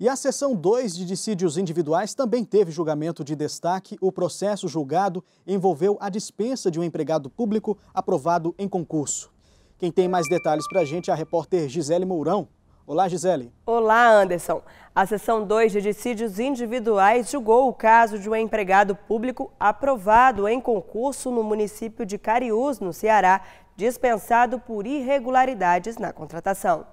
E a seção 2 de dissídios individuais também teve julgamento de destaque. O processo julgado envolveu a dispensa de um empregado público aprovado em concurso. Quem tem mais detalhes para a gente é a repórter Gisele Mourão. Olá, Gisele. Olá, Anderson. A seção 2 de dissídios individuais julgou o caso de um empregado público aprovado em concurso no município de Cariús, no Ceará, dispensado por irregularidades na contratação.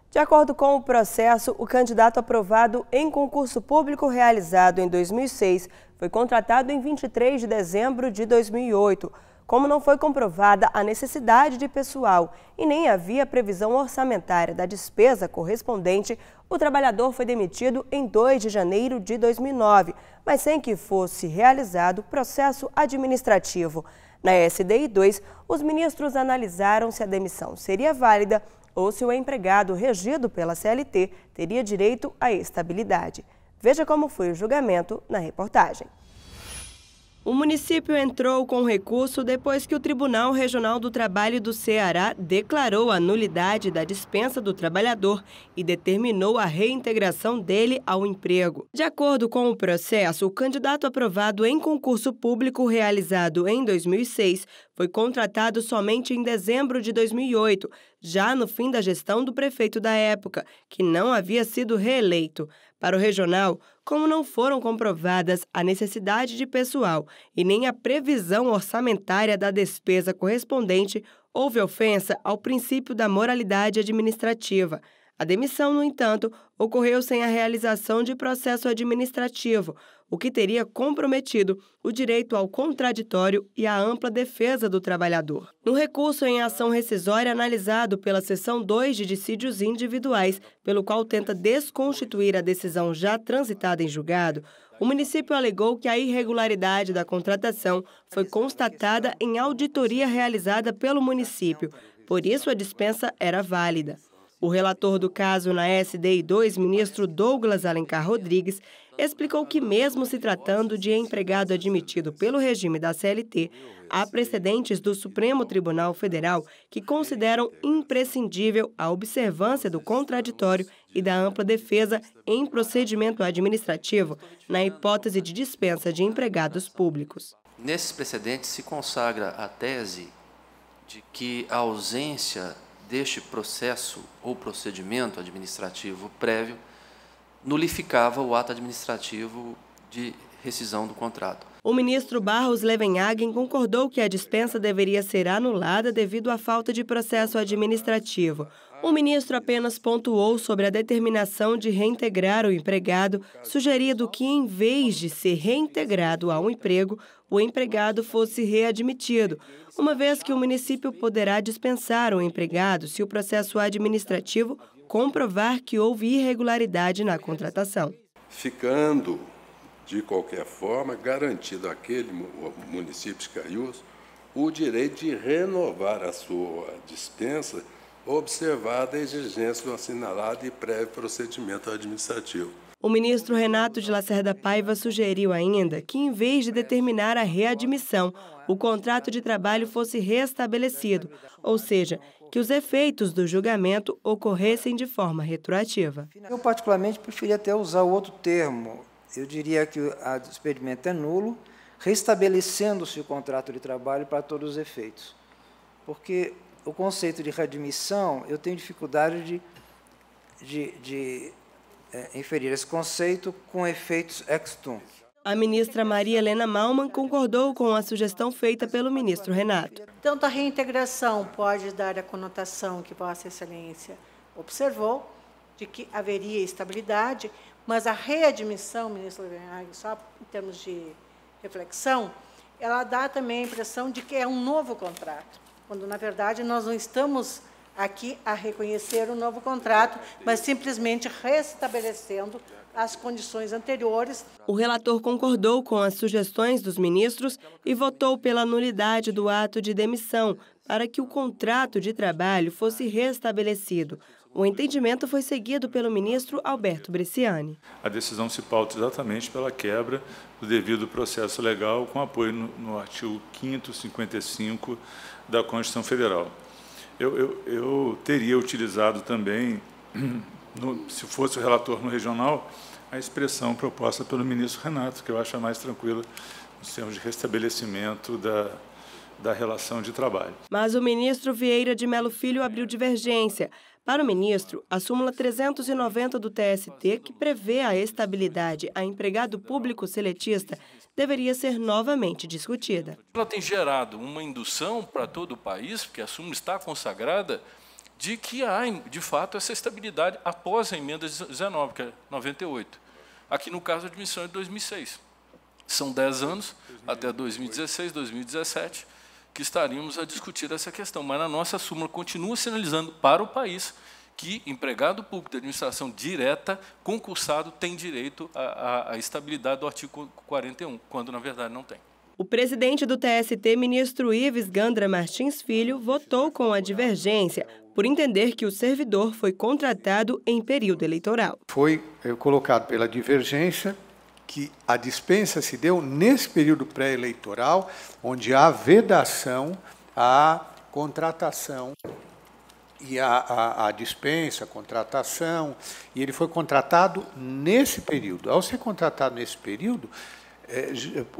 De acordo com o processo, o candidato aprovado em concurso público realizado em 2006 foi contratado em 23 de dezembro de 2008. Como não foi comprovada a necessidade de pessoal e nem havia previsão orçamentária da despesa correspondente, o trabalhador foi demitido em 2 de janeiro de 2009, mas sem que fosse realizado processo administrativo. Na SDI 2, os ministros analisaram se a demissão seria válida ou se o empregado regido pela CLT teria direito à estabilidade. Veja como foi o julgamento na reportagem. O município entrou com recurso depois que o Tribunal Regional do Trabalho do Ceará declarou a nulidade da dispensa do trabalhador e determinou a reintegração dele ao emprego. De acordo com o processo, o candidato aprovado em concurso público realizado em 2006 foi contratado somente em dezembro de 2008, já no fim da gestão do prefeito da época, que não havia sido reeleito. Para o regional, como não foram comprovadas a necessidade de pessoal e nem a previsão orçamentária da despesa correspondente, houve ofensa ao princípio da moralidade administrativa. A demissão, no entanto, ocorreu sem a realização de processo administrativo, o que teria comprometido o direito ao contraditório e à ampla defesa do trabalhador. No recurso em ação rescisória analisado pela seção 2 de dissídios individuais, pelo qual tenta desconstituir a decisão já transitada em julgado, o município alegou que a irregularidade da contratação foi constatada em auditoria realizada pelo município, por isso a dispensa era válida. O relator do caso na SDI 2, ministro Douglas Alencar Rodrigues, explicou que, mesmo se tratando de empregado admitido pelo regime da CLT, há precedentes do Supremo Tribunal Federal que consideram imprescindível a observância do contraditório e da ampla defesa em procedimento administrativo na hipótese de dispensa de empregados públicos. Nesses precedentes se consagra a tese de que a ausência deste processo ou procedimento administrativo prévio nulificava o ato administrativo de rescisão do contrato. O ministro Barros Levenhagen concordou que a dispensa deveria ser anulada devido à falta de processo administrativo. O ministro apenas pontuou sobre a determinação de reintegrar o empregado, sugerindo que, em vez de ser reintegrado ao emprego, o empregado fosse readmitido, uma vez que o município poderá dispensar o empregado se o processo administrativo comprovar que houve irregularidade na contratação. Ficando, de qualquer forma, garantido àquele município de Cariús o direito de renovar a sua dispensa, observada a exigência do assinalado e prévio procedimento administrativo. O ministro Renato de Lacerda Paiva sugeriu ainda que, em vez de determinar a readmissão, o contrato de trabalho fosse restabelecido, ou seja, que os efeitos do julgamento ocorressem de forma retroativa. Eu, particularmente, preferia até usar o outro termo. Eu diria que o despedimento é nulo, restabelecendo-se o contrato de trabalho para todos os efeitos. Porque o conceito de readmissão, eu tenho dificuldade de inferir esse conceito com efeitos ex-tunc. A ministra Maria Helena Malman concordou com a sugestão feita pelo ministro Renato. Tanto a reintegração pode dar a conotação que Vossa Excelência observou, de que haveria estabilidade, mas a readmissão, ministro Levenhagen, só em termos de reflexão, ela dá também a impressão de que é um novo contrato, quando, na verdade, nós não estamos aqui a reconhecer um novo contrato, mas simplesmente restabelecendo as condições anteriores. O relator concordou com as sugestões dos ministros e votou pela nulidade do ato de demissão para que o contrato de trabalho fosse restabelecido. O entendimento foi seguido pelo ministro Alberto Bresciani. A decisão se pauta exatamente pela quebra do devido processo legal com apoio no artigo 5º, 55 da Constituição Federal. Eu teria utilizado também se fosse o relator no regional, a expressão proposta pelo ministro Renato, que eu acho a mais tranquila, nos termos de restabelecimento da relação de trabalho. Mas o ministro Vieira de Mello Filho abriu divergência. Para o ministro, a súmula 390 do TST, que prevê a estabilidade a empregado público seletista, deveria ser novamente discutida. Ela tem gerado uma indução para todo o país, porque a súmula está consagrada, de que há, de fato, essa estabilidade após a emenda 19, que é 98. Aqui, no caso, a admissão é de 2006. São 10 anos, até 2016, 2017, que estaríamos a discutir essa questão. Mas a nossa súmula continua sinalizando para o país que empregado público de administração direta, concursado, tem direito à estabilidade do artigo 41, quando, na verdade, não tem. O presidente do TST, ministro Ives Gandra Martins Filho, votou com a divergência, por entender que o servidor foi contratado em período eleitoral. Foi colocado pela divergência que a dispensa se deu nesse período pré-eleitoral, onde há vedação à contratação e a dispensa, a contratação, e ele foi contratado nesse período. Ao ser contratado nesse período,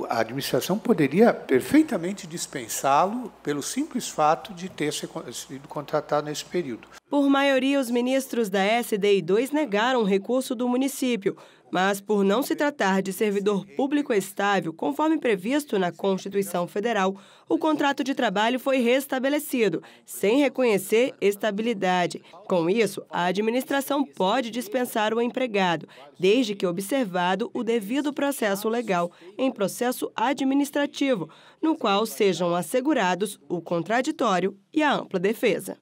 a administração poderia perfeitamente dispensá-lo pelo simples fato de ter sido contratado nesse período. Por maioria, os ministros da SDI2 negaram o recurso do município, mas por não se tratar de servidor público estável, conforme previsto na Constituição Federal, o contrato de trabalho foi restabelecido, sem reconhecer estabilidade. Com isso, a administração pode dispensar o empregado, desde que observado o devido processo legal em processo administrativo, no qual sejam assegurados o contraditório e a ampla defesa.